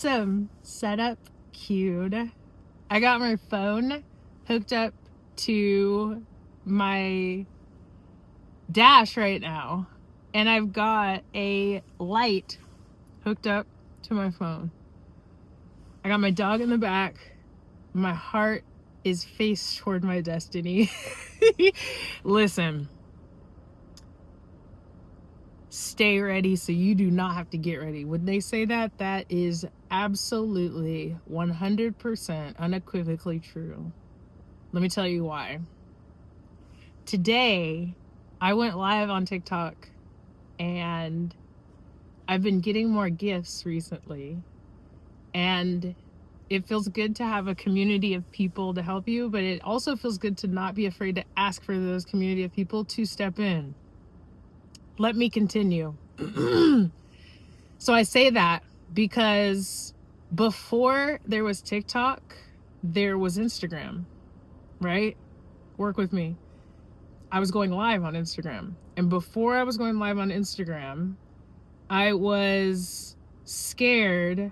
Awesome. Setup cued. I got my phone hooked up to my dash right now, and I've got a light hooked up to my phone. I got my dog in the back. My heart is faced toward my destiny. Listen, stay ready so you do not have to get ready. When they say that, that is absolutely 100% unequivocally true. Let me tell you why. Today, I went live on TikTok, and I've been getting more gifts recently, and it feels good to have a community of people to help you, but it also feels good to not be afraid to ask for those community of people to step in. Let me continue. So I say that because before there was TikTok, there was Instagram, right? Work with me. I was going live on Instagram. And before I was going live on Instagram, I was scared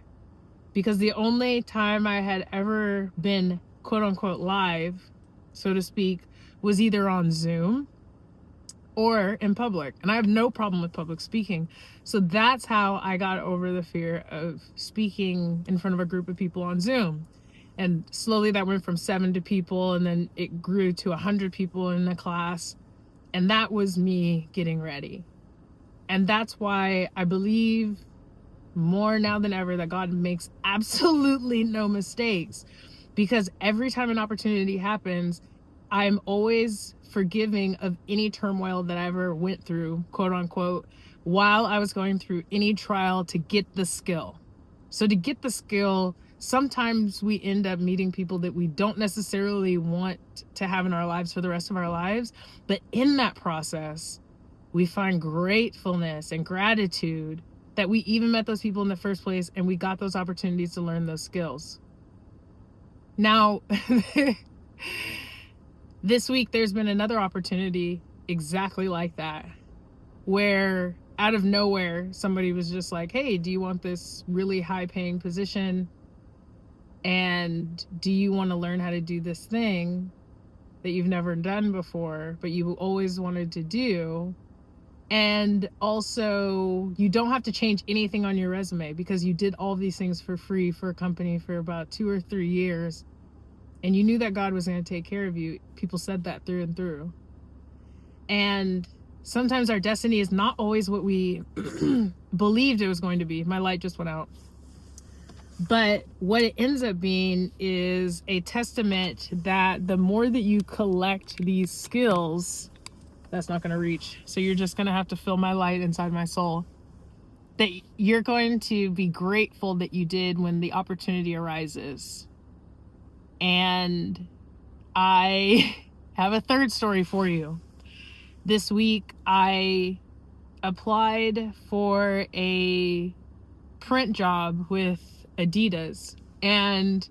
because the only time I had ever been quote unquote live, so to speak, was either on Zoom or in public. And I have no problem with public speaking. So that's how I got over the fear of speaking in front of a group of people on Zoom. And slowly that went from 7 to people, and then it grew to 100 people in the class. And that was me getting ready. And that's why I believe more now than ever that God makes absolutely no mistakes, because every time an opportunity happens, I'm always forgiving of any turmoil that I ever went through, quote unquote, while I was going through any trial to get the skill. So to get the skill, sometimes we end up meeting people that we don't necessarily want to have in our lives for the rest of our lives. But in that process, we find gratefulness and gratitude that we even met those people in the first place, and we got those opportunities to learn those skills. Now, this week, there's been another opportunity exactly like that, where out of nowhere, somebody was just like, hey, do you want this really high paying position? And do you want to learn how to do this thing that you've never done before, but you always wanted to do? And also, you don't have to change anything on your resume because you did all of these things for free for a company for about 2 or 3 years. And you knew that God was going to take care of you. People said that through and through. And sometimes our destiny is not always what we believed it was going to be. My light just went out. But what it ends up being is a testament that the more that you collect these skills, that's not going to reach. So you're just going to have to feel my light inside my soul. That you're going to be grateful that you did when the opportunity arises. And I have a third story for you. This week, I applied for a print job with Adidas, and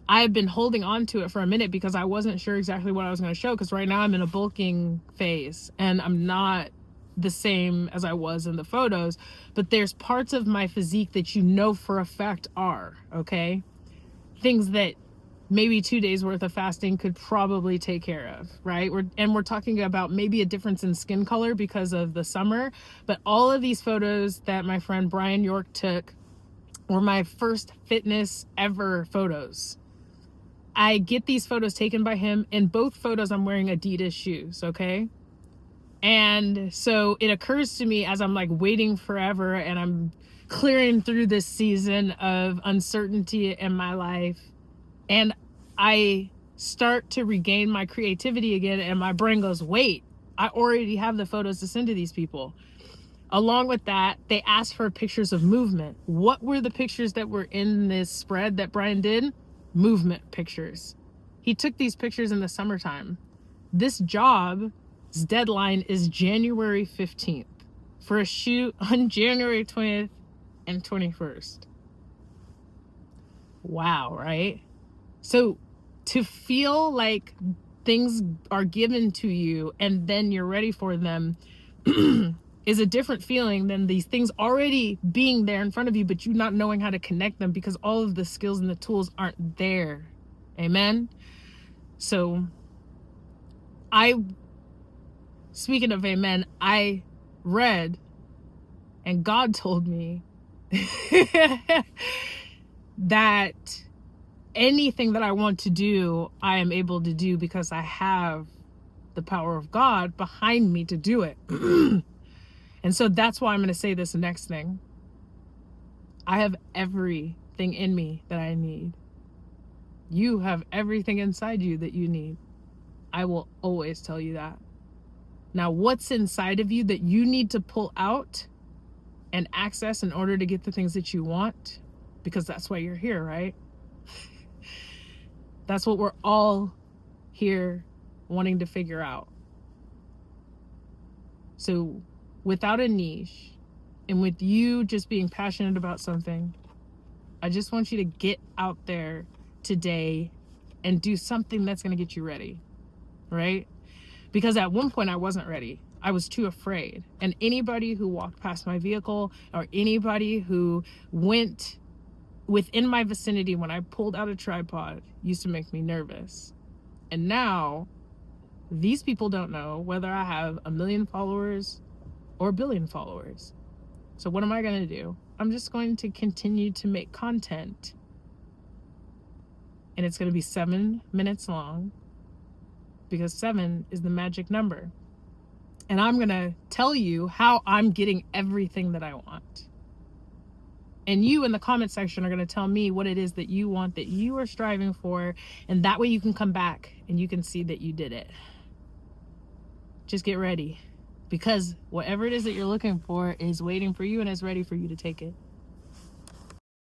I've been holding on to it for a minute because I wasn't sure exactly what I was going to show, because right now I'm in a bulking phase and I'm not the same as I was in the photos, but there's parts of my physique that you know for a fact are, okay? Things that maybe 2 days worth of fasting could probably take care of, right? We're talking about maybe a difference in skin color because of the summer, but all of these photos that my friend Brian York took were my first fitness ever photos. I get these photos taken by him. In both photos, I'm wearing Adidas shoes, okay? And so it occurs to me as I'm like waiting forever and I'm clearing through this season of uncertainty in my life, and I start to regain my creativity again, and my brain goes, wait, I already have the photos to send to these people. Along with that, they asked for pictures of movement. What were the pictures that were in this spread that Brian did? Movement pictures. He took these pictures in the summertime. This job's deadline is January 15th for a shoot on January 20th and 21st. Wow, right? So to feel like things are given to you and then you're ready for them, is a different feeling than these things already being there in front of you, but you not knowing how to connect them because all of the skills and the tools aren't there. Amen. So speaking of amen, I read and God told me that anything that I want to do, I am able to do because I have the power of God behind me to do it. And so that's why I'm going to say this next thing. I have everything in me that I need. You have everything inside you that you need. I will always tell you that. Now, what's inside of you that you need to pull out and access in order to get the things that you want? Because that's why you're here, right? That's what we're all here wanting to figure out. So without a niche, and with you just being passionate about something, I just want you to get out there today and do something that's going to get you ready, right? Because at one point I wasn't ready. I was too afraid. And anybody who walked past my vehicle or anybody who went within my vicinity when I pulled out a tripod used to make me nervous. And now these people don't know whether I have 1 million followers or 1 billion followers. So what am I going to do? I'm just going to continue to make content. And it's going to be 7 minutes long because 7 is the magic number. And I'm going to tell you how I'm getting everything that I want. And you in the comment section are going to tell me what it is that you want, that you are striving for. And that way you can come back and you can see that you did it. Just get ready. Because whatever it is that you're looking for is waiting for you and is ready for you to take it.